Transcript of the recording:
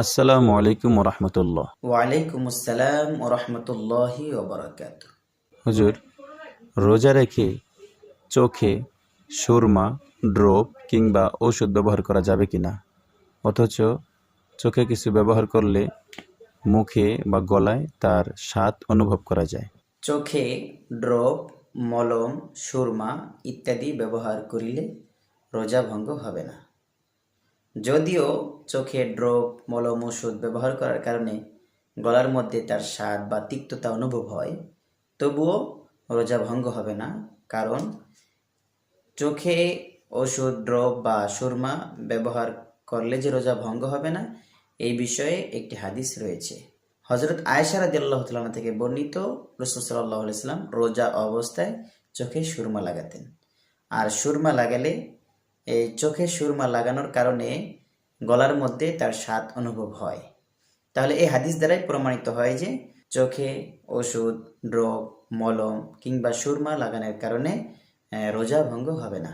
আসসালামু আলাইকুম রহমতুল্লাহ। ওয়ালাইকুম আসসালাম ও রহমতুল্লাহি ওয়া বারাকাতুহু। হুজুর, রোজা রেখে চোখে সুরমা, ড্রপ কিংবা ঔষধ ব্যবহার করা যাবে কিনা? অথচ চোখে কিছু ব্যবহার করলে মুখে বা গলায় তার স্বাদ অনুভব করা যায়। চোখে ড্রপ, মলম, সুরমা ইত্যাদি ব্যবহার করিলে রোজা ভঙ্গ হবে না। যদিও চোখে ড্রপ, মলম, ওষুধ ব্যবহার করার কারণে গলার মধ্যে তার স্বাদ বা তিক্ততা অনুভব হয়, তবুও রোজা ভঙ্গ হবে না। কারণ চোখে ওষুধ, ড্রপ বা সুরমা ব্যবহার করলে যে রোজা ভঙ্গ হবে না, এই বিষয়ে একটি হাদিস রয়েছে। হযরত আয়েশা রাদিয়াল্লাহু তাআলা থেকে বর্ণিত, রাসূল সাল্লাল্লাহু আলাইহি ওয়াসাল্লাম রোজা অবস্থায় চোখে সুরমা লাগাতেন। আর সুরমা লাগালে এই চোখে সুরমা লাগানোর কারণে গলার মধ্যে তার স্বাদ অনুভব হয়। তাহলে এই হাদিস দ্বারাই প্রমাণিত হয় যে চোখে ওষুধ, ড্রপ, মলম কিংবা সুরমা লাগানোর কারণে রোজা ভঙ্গ হবে না।